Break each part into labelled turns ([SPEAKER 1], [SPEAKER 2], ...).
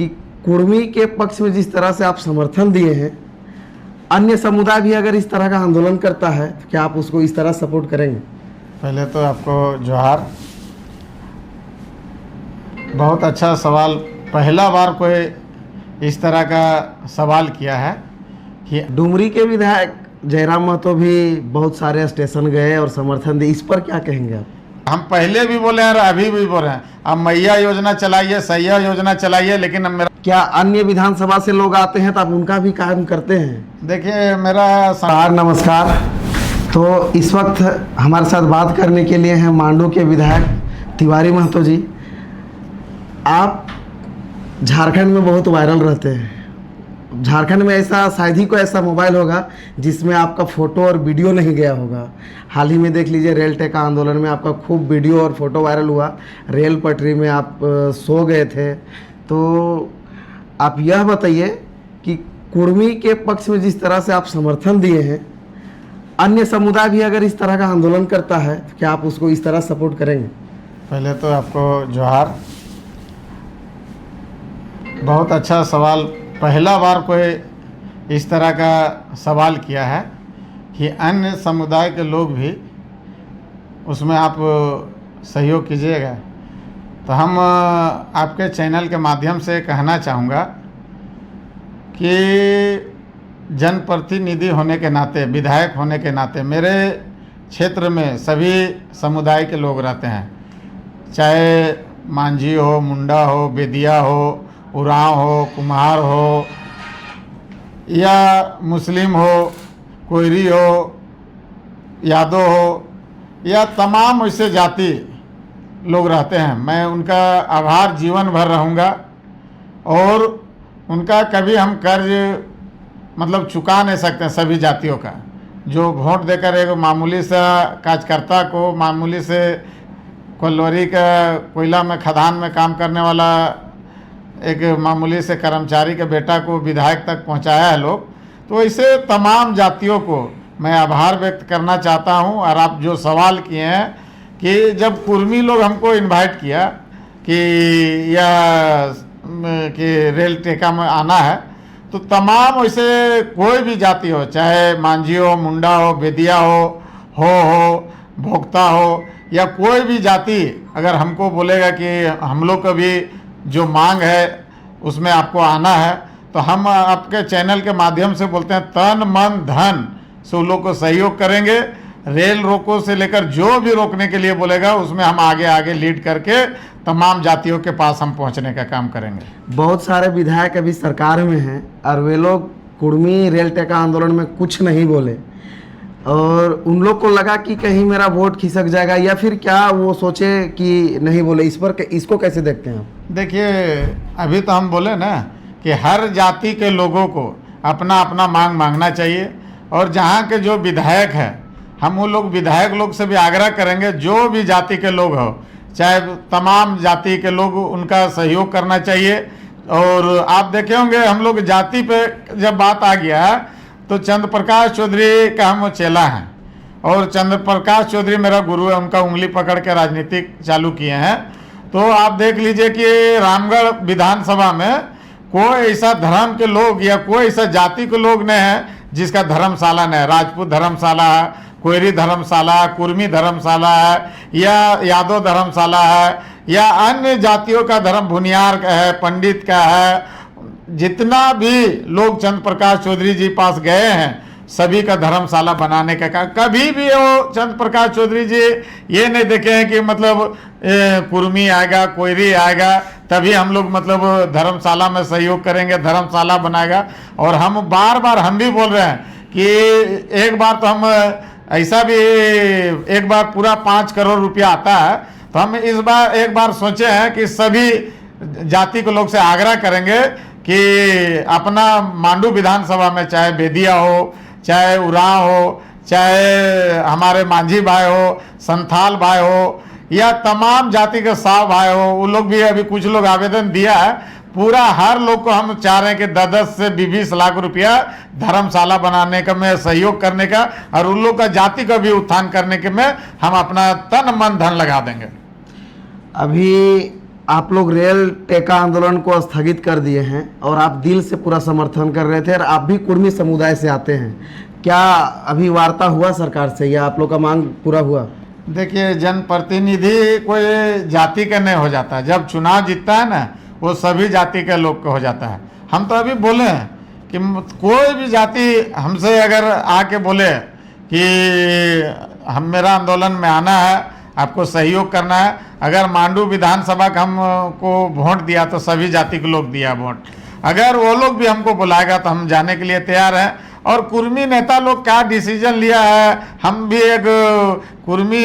[SPEAKER 1] कि कुर्मी के पक्ष में जिस तरह से आप समर्थन दिए हैं, अन्य समुदाय भी अगर इस तरह का आंदोलन करता है तो क्या आप उसको इस तरह सपोर्ट करेंगे?
[SPEAKER 2] पहले तो आपको जोहार। बहुत अच्छा सवाल। पहला बार कोई इस तरह का सवाल किया है कि
[SPEAKER 1] डुमरी के विधायक जयराम महतो भी बहुत सारे स्टेशन गए और समर्थन दिए, इस पर क्या कहेंगे आप?
[SPEAKER 2] हम पहले भी बोले हैं और अभी भी बोल रहे हैं, अब मैया योजना चलाइए, सैया योजना चलाइए, लेकिन अब मेरा
[SPEAKER 1] क्या अन्य विधानसभा से लोग आते हैं तो आप उनका भी काम करते हैं?
[SPEAKER 2] देखिए मेरा
[SPEAKER 1] नमस्कार। तो इस वक्त हमारे साथ बात करने के लिए हैं मांडू के विधायक तिवारी महतो जी। आप झारखंड में बहुत वायरल रहते हैं। झारखंड में ऐसा शायद ही कोई ऐसा मोबाइल होगा जिसमें आपका फ़ोटो और वीडियो नहीं गया होगा। हाल ही में देख लीजिए, रेल टेका आंदोलन में आपका खूब वीडियो और फोटो वायरल हुआ। रेल पटरी में आप सो गए थे। तो आप यह बताइए कि कुर्मी के पक्ष में जिस तरह से आप समर्थन दिए हैं, अन्य समुदाय भी अगर इस तरह का आंदोलन करता है तो क्या आप उसको इस तरह सपोर्ट करेंगे?
[SPEAKER 2] पहले तो आपको जोहार। बहुत अच्छा सवाल। पहला बार कोई इस तरह का सवाल किया है कि अन्य समुदाय के लोग भी उसमें आप सहयोग कीजिएगा। तो हम आपके चैनल के माध्यम से कहना चाहूँगा कि जनप्रतिनिधि होने के नाते, विधायक होने के नाते मेरे क्षेत्र में सभी समुदाय के लोग रहते हैं, चाहे मांझी हो, मुंडा हो, बेदिया हो, उरांव हो, कुम्हार हो, या मुस्लिम हो, कोयरी हो, यादव हो, या तमाम ऐसे जाति लोग रहते हैं। मैं उनका आभार जीवन भर रहूँगा और उनका कभी हम कर्ज मतलब चुका नहीं सकते सभी जातियों का। जो वोट देकर एक मामूली सा कार्यकर्ता को, मामूली से कोल्लरी का कोयला में खदान में काम करने वाला एक मामूली से कर्मचारी के बेटा को विधायक तक पहुंचाया है लोग, तो ऐसे तमाम जातियों को मैं आभार व्यक्त करना चाहता हूं। और आप जो सवाल किए हैं कि जब कुर्मी लोग हमको इनवाइट किया कि या कि रेल टेका में आना है, तो तमाम ऐसे कोई भी जाति हो, चाहे मांझी हो, मुंडा हो, बेदिया हो, भोक्ता हो, या कोई भी जाति अगर हमको बोलेगा कि हम लोग का भी जो मांग है उसमें आपको आना है, तो हम आपके चैनल के माध्यम से बोलते हैं तन मन धन से उन लोग को सहयोग करेंगे। रेल रोको से लेकर जो भी रोकने के लिए बोलेगा उसमें हम आगे आगे लीड करके तमाम जातियों के पास हम पहुंचने का काम करेंगे।
[SPEAKER 1] बहुत सारे विधायक अभी सरकार में हैं और वे लोग कुर्मी रेल टेका आंदोलन में कुछ नहीं बोले और उन लोग को लगा कि कहीं मेरा वोट खिसक जाएगा, या फिर क्या वो सोचे कि नहीं बोले। इस पर इसको कैसे देखते हैं आप?
[SPEAKER 2] देखिए अभी तो हम बोले ना कि हर जाति के लोगों को अपना अपना मांग मांगना चाहिए, और जहाँ के जो विधायक हैं हम वो लोग विधायक लोग से भी आग्रह करेंगे, जो भी जाति के लोग हो, चाहे तमाम जाति के लोग, उनका सहयोग करना चाहिए। और आप देखे होंगे हम लोग जाति पे जब बात आ गया तो चंद्र प्रकाश चौधरी का हम चेला हैं, और चंद्र प्रकाश चौधरी मेरा गुरु है, उनका उंगली पकड़ के राजनीतिक चालू किए हैं। तो आप देख लीजिए कि रामगढ़ विधानसभा में कोई ऐसा धर्म के लोग या कोई ऐसा जाति के लोग नहीं है जिसका धर्मशाला नहीं है। राजपूत धर्मशाला है, कोयरी धर्मशाला है, कुर्मी धर्मशाला है, या यादव धर्मशाला है, या अन्य जातियों का धर्म भुनियार का है, पंडित का है। जितना भी लोग चंद्र प्रकाश चौधरी जी पास गए हैं सभी का धर्मशाला बनाने का काम। कभी भी वो चंद्र प्रकाश चौधरी जी ये नहीं देखे हैं कि मतलब कुर्मी आएगा, कोयरी आएगा तभी हम लोग मतलब धर्मशाला में सहयोग करेंगे, धर्मशाला बनाएगा। और हम बार बार हम भी बोल रहे हैं कि एक बार तो हम ऐसा भी एक बार पूरा 5 करोड़ रुपया आता है, तो हम इस बार एक बार सोचे हैं कि सभी जाति के लोग से आग्रह करेंगे कि अपना मांडू विधानसभा में चाहे बेदिया हो, चाहे उरांव हो, चाहे हमारे मांझी भाई हो, संथाल भाई हो, या तमाम जाति के साव भाई हो, वो लोग भी अभी कुछ लोग आवेदन दिया है। पूरा हर लोग को हम चाह रहे हैं कि 10-10 से 20 लाख रुपया धर्मशाला बनाने का में सहयोग करने का, और उन लोग का जाति का भी उत्थान करने के में हम अपना तन मन धन लगा देंगे।
[SPEAKER 1] अभी आप लोग रेल टेका आंदोलन को स्थगित कर दिए हैं और आप दिल से पूरा समर्थन कर रहे थे और आप भी कुर्मी समुदाय से आते हैं, क्या अभी वार्ता हुआ सरकार से या आप लोग का मांग पूरा हुआ?
[SPEAKER 2] देखिए, जनप्रतिनिधि कोई जाति का नहीं हो जाता। जब चुनाव जीतता है ना, वो सभी जाति के लोग का हो जाता है। हम तो अभी बोले हैं कि कोई भी जाति हमसे अगर आके बोले कि हम मेरा आंदोलन में आना है, आपको सहयोग करना है, अगर मांडू विधानसभा का हमको वोट दिया तो सभी जाति के लोग दिया वोट। अगर वो लोग भी हमको बुलाएगा तो हम जाने के लिए तैयार हैं। और कुर्मी नेता लोग क्या डिसीजन लिया है, हम भी एक कुर्मी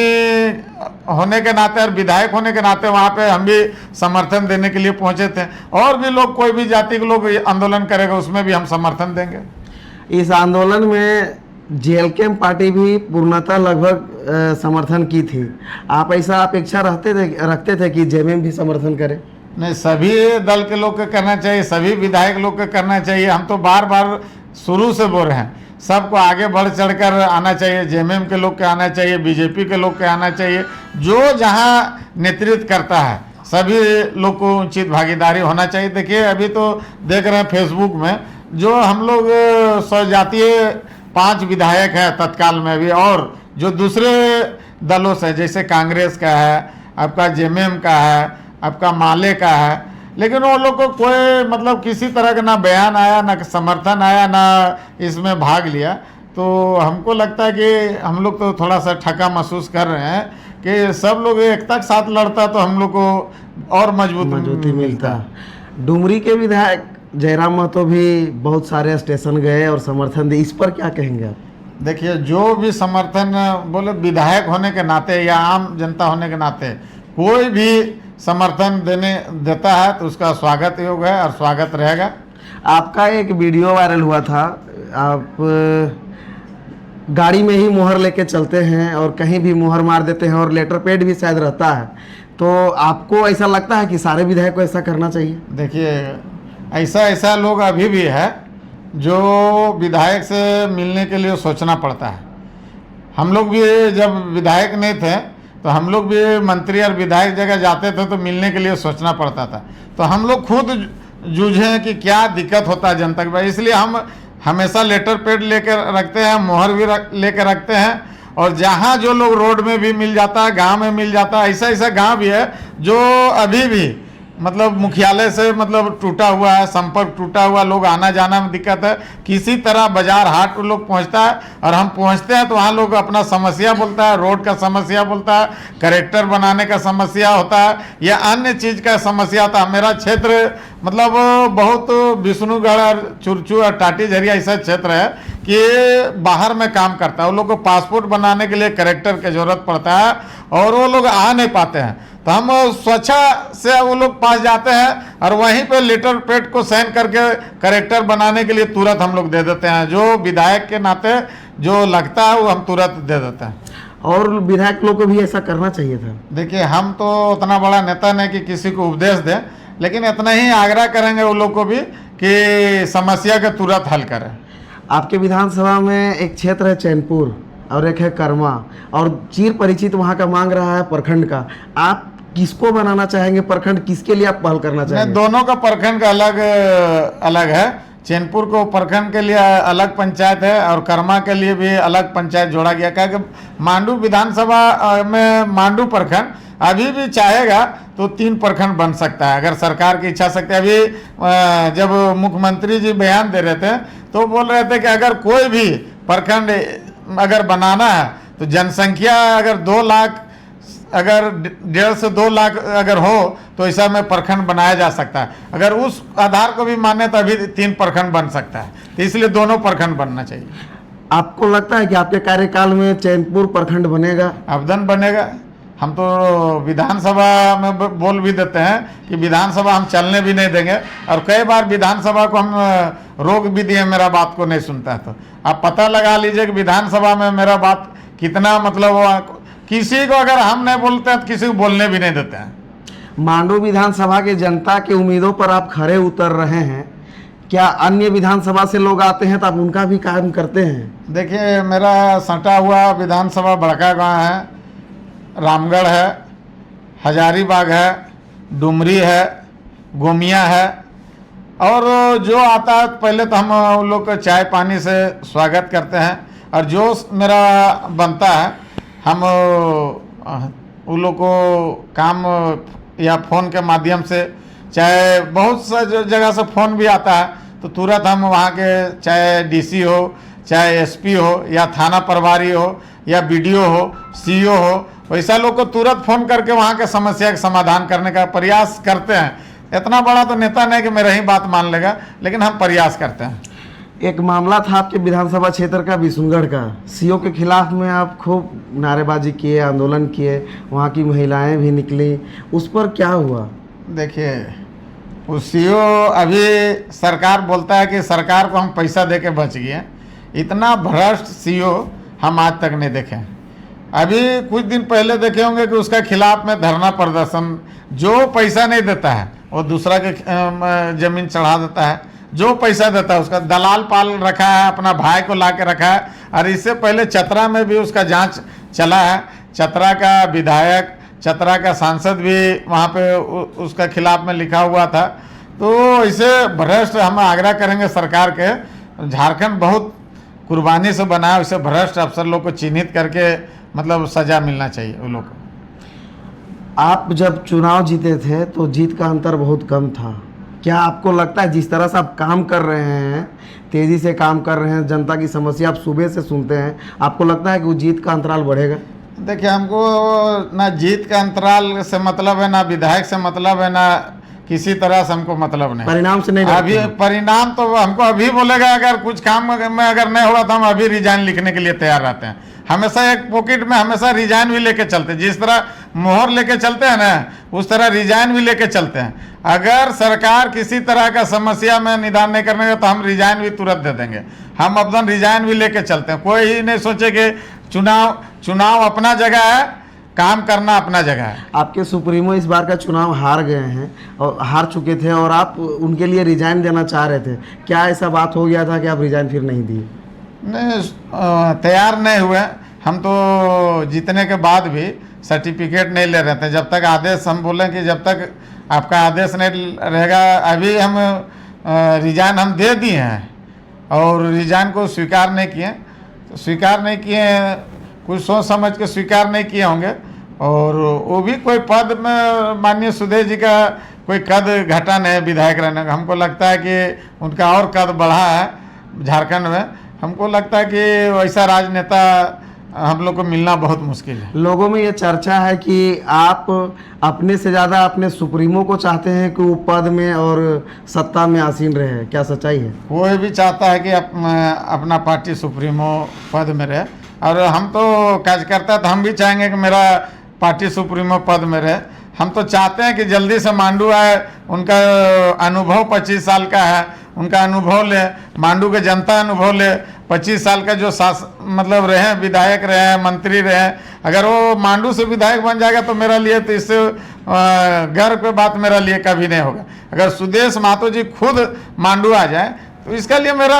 [SPEAKER 2] होने के नाते और विधायक होने के नाते वहाँ पे हम भी समर्थन देने के लिए पहुँचे थे। और भी लोग, कोई भी जाति के लोग आंदोलन करेगा उसमें भी हम समर्थन देंगे।
[SPEAKER 1] इस आंदोलन में जेएलके पार्टी भी पूर्णतः लगभग समर्थन की थी। आप ऐसा अपेक्षा रखते थे कि जेएमएम भी समर्थन करे?
[SPEAKER 2] नहीं, सभी दल के लोग को करना चाहिए, सभी विधायक लोग को करना चाहिए। हम तो बार बार शुरू से बोल रहे हैं, सबको आगे बढ़ चढ़कर आना चाहिए। जेएमएम के लोग के आना चाहिए, बीजेपी के लोग के आना चाहिए। जो जहां नेतृत्व करता है सभी लोग को उचित भागीदारी होना चाहिए। देखिए, अभी तो देख रहे हैं फेसबुक में जो हम लोग स्वजातीय 5 विधायक हैं तत्काल में भी, और जो दूसरे दलों से जैसे कांग्रेस का है, आपका जेएमएम का है, आपका माले का है, लेकिन वो लोग को कोई मतलब किसी तरह का ना बयान आया, ना समर्थन आया, ना इसमें भाग लिया। तो हमको लगता है कि हम लोग तो थोड़ा सा ठगा महसूस कर रहे हैं कि सब लोग एकता के साथ लड़ता तो हम लोग को और मजबूती मिलता।
[SPEAKER 1] डुमरी के विधायक जयराम महतो भी बहुत सारे स्टेशन गए और समर्थन दिए, इस पर क्या कहेंगे आप?
[SPEAKER 2] देखिए, जो भी समर्थन बोले विधायक होने के नाते या आम जनता होने के नाते कोई भी समर्थन देता है तो उसका स्वागत योग्य है और स्वागत रहेगा।
[SPEAKER 1] आपका एक वीडियो वायरल हुआ था, आप गाड़ी में ही मुहर लेके चलते हैं और कहीं भी मुहर मार देते हैं और लेटर पैड भी शायद रहता है, तो आपको ऐसा लगता है कि सारे विधायक को ऐसा करना चाहिए?
[SPEAKER 2] देखिए, ऐसा लोग अभी भी है जो विधायक से मिलने के लिए सोचना पड़ता है। हम लोग भी जब विधायक नहीं थे तो हम लोग भी मंत्री और विधायक जगह जाते थे तो मिलने के लिए सोचना पड़ता था। तो हम लोग खुद जूझे कि क्या दिक्कत होता है जनता के पास, इसलिए हम हमेशा लेटर पैड लेकर रखते हैं, मोहर भी लेकर रखते हैं। और जहाँ जो लोग रोड में भी मिल जाता है, गांव में मिल जाता है, ऐसा गांव भी है जो अभी भी मतलब मुख्यालय से मतलब टूटा हुआ है, संपर्क टूटा हुआ, लोग आना जाना में दिक्कत है। किसी तरह बाजार हाट लोग पहुंचता है और हम पहुंचते हैं तो वहाँ लोग अपना समस्या बोलता है, रोड का समस्या बोलता है, करेक्टर बनाने का समस्या होता है या अन्य चीज़ का समस्या होता है। मेरा क्षेत्र मतलब बहुत विष्णुगढ़ और चुरचू और टाटी झरिया ऐसा क्षेत्र है कि बाहर में काम करता है। वो लोग को पासपोर्ट बनाने के लिए करेक्टर की जरूरत पड़ता है और वो लोग आ नहीं पाते हैं। तो हम स्वच्छा से वो लोग पास जाते हैं और वहीं पे लेटर पैड को साइन करके करेक्टर बनाने के लिए तुरंत हम लोग दे देते हैं। जो विधायक के नाते जो लगता है वो हम तुरंत दे देते हैं।
[SPEAKER 1] और विधायक लोग को भी ऐसा करना चाहिए था।
[SPEAKER 2] देखिए, हम तो उतना बड़ा नेता नहीं कि किसी को उपदेश दें, लेकिन इतना ही आग्रह करेंगे वो लोग को भी कि समस्या का तुरंत हल करें।
[SPEAKER 1] आपके विधानसभा में एक क्षेत्र है चैनपुर और एक है कर्मा, और चिर परिचित वहाँ का मांग रहा है प्रखंड का। आप किसको बनाना चाहेंगे प्रखंड, किसके लिए आप पहल करना चाहेंगे?
[SPEAKER 2] दोनों का प्रखंड का अलग अलग है। चैनपुर को प्रखंड के लिए अलग पंचायत है और कर्मा के लिए भी अलग पंचायत जोड़ा गया। क्या कि मांडू विधानसभा में मांडू प्रखंड अभी भी चाहेगा तो 3 प्रखंड बन सकता है, अगर सरकार की इच्छा शक्ति। अभी जब मुख्यमंत्री जी बयान दे रहे थे तो बोल रहे थे कि अगर कोई भी प्रखंड अगर बनाना है तो जनसंख्या अगर 2 लाख, अगर 1.5 से 2 लाख अगर हो तो ऐसा में प्रखंड बनाया जा सकता है। अगर उस आधार को भी माने तो अभी 3 प्रखंड बन सकता है, तो इसलिए दोनों प्रखंड बनना चाहिए।
[SPEAKER 1] आपको लगता है कि आपके कार्यकाल में चैनपुर प्रखंड बनेगा?
[SPEAKER 2] अवधन बनेगा। हम तो विधानसभा में बोल भी देते हैं कि विधानसभा हम चलने भी नहीं देंगे, और कई बार विधानसभा को हम रोक भी दिए, मेरा बात को नहीं सुनता है। तो आप पता लगा लीजिए कि विधानसभा में मेरा बात कितना मतलब किसी को अगर हम नहीं बोलते हैं तो किसी को बोलने भी नहीं देते हैं।
[SPEAKER 1] मांडू विधानसभा के जनता के उम्मीदों पर आप खरे उतर रहे हैं, क्या अन्य विधानसभा से लोग आते हैं तो आप उनका भी काम करते हैं?
[SPEAKER 2] देखिए, मेरा सटा हुआ विधानसभा बड़का गांव है, रामगढ़ है, हजारीबाग है, डुमरी है, गोमिया है, और जो आता है पहले तो हम उन लोग का चाय पानी से स्वागत करते हैं, और जो मेरा बनता है हम उन लोग को काम या फ़ोन के माध्यम से, चाहे बहुत सा जगह से फ़ोन भी आता है तो तुरंत हम वहाँ के, चाहे डीसी हो, चाहे एसपी हो, या थाना प्रभारी हो, या बीडीओ हो, सीईओ हो, वैसा लोग को तुरंत फ़ोन करके वहाँ के समस्या का समाधान करने का प्रयास करते हैं। इतना बड़ा तो नेता नहीं कि मेरा ही बात मान लेगा, लेकिन हम प्रयास करते हैं।
[SPEAKER 1] एक मामला था आपके विधानसभा क्षेत्र का, बिशुनगढ़ का, सीओ के खिलाफ में आप खूब नारेबाजी किए, आंदोलन किए, वहाँ की महिलाएं भी निकली, उस पर क्या हुआ?
[SPEAKER 2] देखिए, वो सीओ अभी सरकार बोलता है कि सरकार को हम पैसा दे के बच गए, इतना भ्रष्ट सीओ हम आज तक नहीं देखे। अभी कुछ दिन पहले देखे होंगे कि उसका खिलाफ में धरना प्रदर्शन, जो पैसा नहीं देता है वो दूसरा के जमीन चढ़ा देता है, जो पैसा देता है उसका दलाल पाल रखा है, अपना भाई को ला के रखा है। और इससे पहले चतरा में भी उसका जांच चला है, चतरा का विधायक, चतरा का सांसद भी वहाँ पे उसका खिलाफ में लिखा हुआ था। तो इसे भ्रष्ट हम आग्रह करेंगे सरकार के, झारखंड बहुत कुर्बानी से बना है, उसे भ्रष्ट अफसर लोग को चिन्हित करके मतलब सजा मिलना चाहिए उन लोग को।
[SPEAKER 1] आप जब चुनाव जीते थे तो जीत का अंतर बहुत कम था, क्या आपको लगता है जिस तरह से आप काम कर रहे हैं, तेज़ी से काम कर रहे हैं, जनता की समस्या आप सुबह से सुनते हैं, आपको लगता है कि वो जीत का अंतराल बढ़ेगा?
[SPEAKER 2] देखिए, हमको ना जीत का अंतराल से मतलब है, ना विधायक से मतलब है, ना किसी तरह से हमको मतलब नहीं।
[SPEAKER 1] परिणाम से नहीं
[SPEAKER 2] अभी परिणाम तो हमको अभी बोलेगा, अगर कुछ काम में अगर नहीं होगा तो हम अभी रिजाइन लिखने के लिए तैयार रहते हैं। हमेशा एक पॉकेट में हमेशा रिजाइन भी लेके चलते हैं, जिस तरह मोहर लेके चलते हैं ना, उस तरह रिजाइन भी लेके चलते हैं। अगर सरकार किसी तरह का समस्या में निदान नहीं करने का तो हम रिजाइन भी तुरंत दे देंगे। हम अपना रिजाइन भी लेके चलते हैं। कोई ही नहीं सोचे कि चुनाव अपना जगह है, काम करना अपना जगह है।
[SPEAKER 1] आपके सुप्रीमो इस बार का चुनाव हार गए हैं और हार चुके थे, और आप उनके लिए रिजाइन देना चाह रहे थे, क्या ऐसा बात हो गया था कि आप रिजाइन फिर नहीं दिए?
[SPEAKER 2] नहीं, तैयार नहीं हुए हम तो, जीतने के बाद भी सर्टिफिकेट नहीं ले रहे थे। जब तक आदेश, हम बोलें कि जब तक आपका आदेश नहीं रहेगा, अभी हम रिजाइन हम दे दिए हैं और रिजाइन को स्वीकार नहीं किए, तो स्वीकार नहीं किए, कुछ सोच समझ के स्वीकार नहीं किए होंगे। और वो भी कोई पद में माननीय सुदेश जी का कोई कद घटा नहीं विधायक रहने का। हमको लगता है कि उनका और कद बढ़ा है झारखंड में। हमको लगता है कि वैसा राजनेता हम लोग को मिलना बहुत मुश्किल है।
[SPEAKER 1] लोगों में ये चर्चा है कि आप अपने से ज़्यादा अपने सुप्रीमो को चाहते हैं कि वो पद में और सत्ता में आसीन रहे, क्या सच्चाई है?
[SPEAKER 2] कोई भी चाहता है कि अपना पार्टी सुप्रीमो पद में रहे, और हम तो कार्यकर्ता तो हम भी चाहेंगे कि मेरा पार्टी सुप्रीमो पद में रहे। हम तो चाहते हैं कि जल्दी से मांडू आए, उनका अनुभव 25 साल का है, उनका अनुभव ले, मांडू के जनता अनुभव ले। 25 साल का जो मतलब रहे, विधायक रहे, मंत्री रहे, अगर वो मांडू से विधायक बन जाएगा तो मेरा लिए तो इससे गर्व की बात मेरा लिए कभी नहीं होगा। अगर सुदेश महतो जी खुद मांडू आ जाए तो इसका लिए मेरा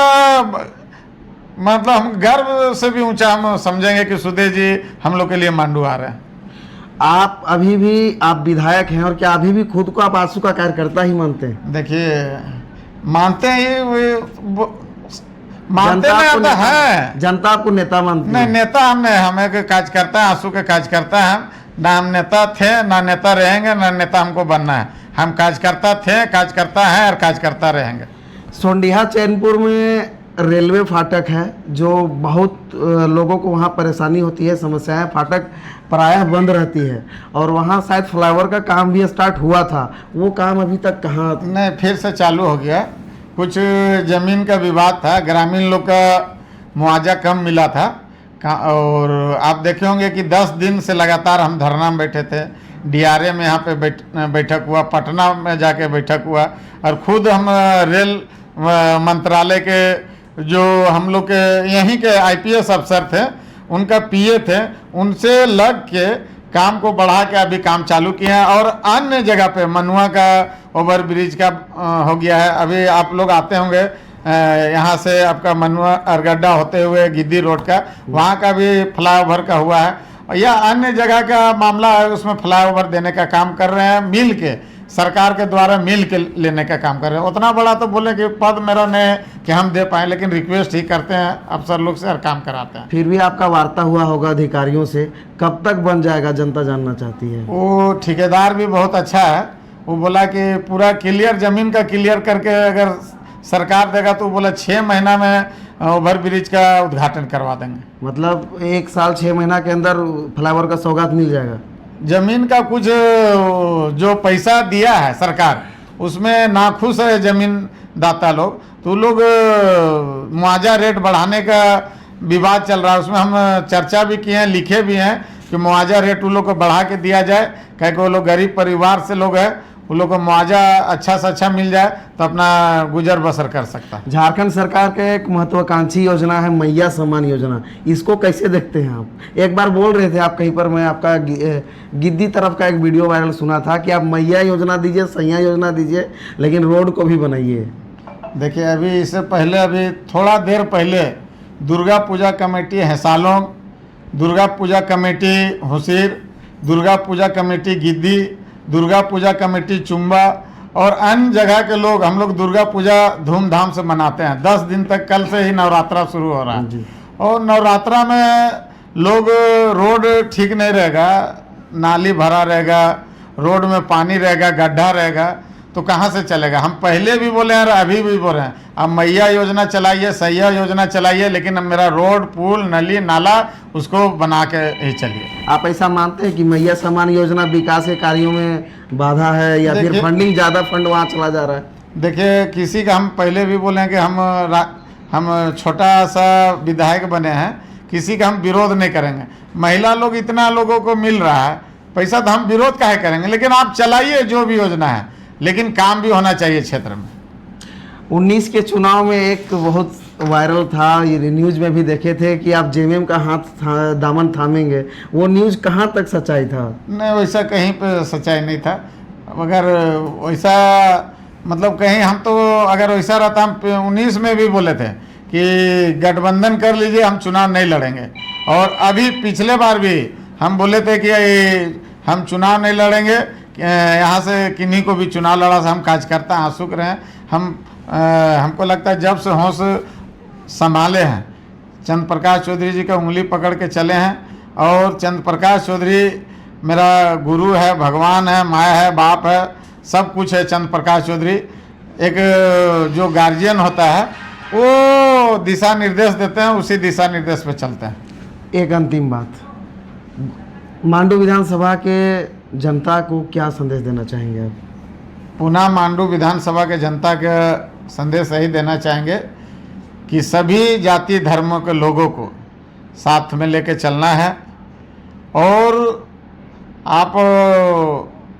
[SPEAKER 2] मतलब हम गर्व से भी ऊंचा हम समझेंगे कि सुदेश जी हम लोग के लिए मांडू आ रहे हैं।
[SPEAKER 1] आप अभी भी आप विधायक हैं, और क्या अभी भी खुद को आप आंसू का कार्यकर्ता ही मानते हैं?
[SPEAKER 2] देखिए, मानते ही मानते नहीं तो है,
[SPEAKER 1] जनता आपको नेता मानती
[SPEAKER 2] नहीं
[SPEAKER 1] है?
[SPEAKER 2] नेता हम नहीं, हम एक कार्यकर्ता है, आंसू के कार्यकर्ता हैं। ना हम नेता थे, ना नेता रहेंगे, ना नेता हमको बनना है। हम कार्यकर्ता थे, कार्यकर्ता हैं और कार्यकर्ता रहेंगे।
[SPEAKER 1] सोंडिहा चैनपुर में रेलवे फाटक है, जो बहुत लोगों को वहाँ परेशानी होती है, समस्याएं, फाटक प्रायः बंद रहती है, और वहाँ शायद फ्लाईओवर का काम भी स्टार्ट हुआ था, वो काम अभी तक कहाँ?
[SPEAKER 2] नहीं, फिर से चालू हो गया। कुछ ज़मीन का विवाद था, ग्रामीण लोग का मुआवजा कम मिला था, और आप देखे होंगे कि 10 दिन से लगातार हम धरना में बैठे थे। डीआरए में यहाँ पे बैठक हुआ, पटना में जाके बैठक हुआ, और खुद हम रेल मंत्रालय के जो हम लोग के यहीं के आईपीएस अफसर थे, उनका पीए थे, उनसे लग के काम को बढ़ा के अभी काम चालू किए हैं। और अन्य जगह पे मनुआ का ओवर ब्रिज का हो गया है। अभी आप लोग आते होंगे यहाँ से, आपका मनुआ अरगड्डा होते हुए गिद्दी रोड का, वहाँ का भी फ्लाईओवर का हुआ है। या अन्य जगह का मामला है, उसमें फ्लाईओवर देने का काम कर रहे हैं मिल के। सरकार के द्वारा मिल के लेने का काम कर रहे हैं। उतना बड़ा तो बोले कि पद मेरा नहीं है कि हम दे पाएँ, लेकिन रिक्वेस्ट ही करते हैं अफसर लोग से और काम कराते हैं।
[SPEAKER 1] फिर भी आपका वार्ता हुआ होगा अधिकारियों से, कब तक बन जाएगा, जनता जानना चाहती है।
[SPEAKER 2] वो ठेकेदार भी बहुत अच्छा है, वो बोला कि पूरा क्लियर ज़मीन का क्लियर करके अगर सरकार देगा तो बोला 6 महीना में ओवर ब्रिज का उद्घाटन करवा देंगे।
[SPEAKER 1] मतलब 1 साल 6 महीना के अंदर फ्लाईओवर का सौगात मिल जाएगा।
[SPEAKER 2] जमीन का कुछ जो पैसा दिया है सरकार, उसमें नाखुश है जमीन दाता लोग, तो लोग मुआवजा रेट बढ़ाने का विवाद चल रहा है। उसमें हम चर्चा भी किए हैं, लिखे भी हैं कि मुआवजा रेट उन लोग को बढ़ा के दिया जाए, क्या कि वो लोग गरीब परिवार से लोग हैं, उन लोग को मुआवजा अच्छा से अच्छा मिल जाए तो अपना गुजर बसर कर सकता है।
[SPEAKER 1] झारखंड सरकार का एक महत्वाकांक्षी योजना है मैया सम्मान योजना, इसको कैसे देखते हैं आप? एक बार बोल रहे थे आप कहीं पर, मैं आपका गिद्दी तरफ का एक वीडियो वायरल सुना था कि आप मैया योजना दीजिए, सैया योजना दीजिए, लेकिन रोड को भी बनाइए।
[SPEAKER 2] देखिए अभी इससे पहले, अभी थोड़ा देर पहले Durga Puja committee हैसालों, Durga Puja committee हुसीर, Durga Puja committee giddy, Durga Puja committee Chumba और अन्य जगह के लोग, हम लोग दुर्गा पूजा धूमधाम से मनाते हैं। 10 दिन तक, कल से ही नवरात्रा शुरू हो रहा है और नवरात्रा में लोग, रोड ठीक नहीं रहेगा, नाली भरा रहेगा, रोड में पानी रहेगा, गड्ढा रहेगा, तो कहाँ से चलेगा। हम पहले भी बोले हैं और अभी भी बोल रहे हैं, अब मैया योजना चलाइए, सैया योजना चलाइए, लेकिन अब मेरा रोड, पुल, नली, नाला उसको बना के ही चलिए।
[SPEAKER 1] आप ऐसा मानते हैं कि मैया सम्मान योजना विकास के कार्यों में बाधा है, या फिर फंडिंग, ज़्यादा फंड वहाँ चला जा रहा है?
[SPEAKER 2] देखिए किसी का, हम पहले भी बोले हैं कि हम छोटा सा विधायक बने हैं, किसी का हम विरोध नहीं करेंगे। महिला लोग, इतना लोगों को मिल रहा है पैसा, तो हम विरोध काहे करेंगे, लेकिन आप चलाइए जो भी योजना है, लेकिन काम भी होना चाहिए क्षेत्र में।
[SPEAKER 1] 19 के चुनाव में एक बहुत वायरल था, ये न्यूज़ में भी देखे थे कि आप जेएमएम का दामन थामेंगे, वो न्यूज़ कहाँ तक सच्चाई था?
[SPEAKER 2] नहीं, वैसा कहीं पे सच्चाई नहीं था। अगर वैसा मतलब कहीं, हम तो अगर वैसा रहता, हम 19 में भी बोले थे कि गठबंधन कर लीजिए, हम चुनाव नहीं लड़ेंगे। और अभी पिछले बार भी हम बोले थे कि हम चुनाव नहीं लड़ेंगे, यहाँ से किन्हीं को भी चुनाव लड़ा से हम कार्यकर्ता आंसू रहे हैं। हमको लगता है जब से होश संभाले हैं, चंद्र प्रकाश चौधरी जी का उंगली पकड़ के चले हैं, और चंद्र प्रकाश चौधरी मेरा गुरु है, भगवान है, माया है, बाप है, सब कुछ है चंद्र प्रकाश चौधरी। एक जो गार्जियन होता है वो दिशा निर्देश देते हैं, उसी दिशा निर्देश पे चलते हैं।
[SPEAKER 1] एक अंतिम बात, मांडू विधानसभा के जनता को क्या संदेश देना चाहेंगे आप?
[SPEAKER 2] पुनः मांडू विधानसभा के जनता के संदेश यही देना चाहेंगे कि सभी जाति धर्मों के लोगों को साथ में लेके चलना है, और आप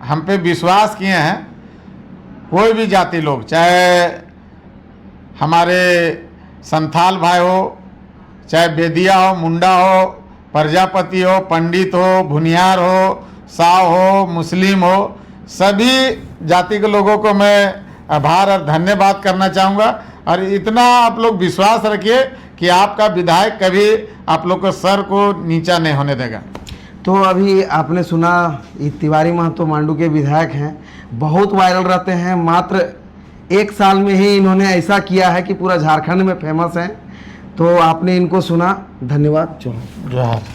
[SPEAKER 2] हम पे विश्वास किए हैं, कोई भी जाति लोग, चाहे हमारे संथाल भाई हो, चाहे बेदिया हो, मुंडा हो, प्रजापति हो, पंडित हो, भुनियार हो, साव हो, मुस्लिम हो, सभी जाति के लोगों को मैं आभार और धन्यवाद करना चाहूँगा। और इतना आप लोग विश्वास रखिए कि आपका विधायक कभी आप लोग को सर को नीचा नहीं होने देगा।
[SPEAKER 1] तो अभी आपने सुना, ये तिवारी महतो मांडू के विधायक हैं, बहुत वायरल रहते हैं, मात्र 1 साल में ही इन्होंने ऐसा किया है कि पूरा झारखंड में फेमस है। तो आपने इनको सुना, धन्यवाद।
[SPEAKER 2] जोहार।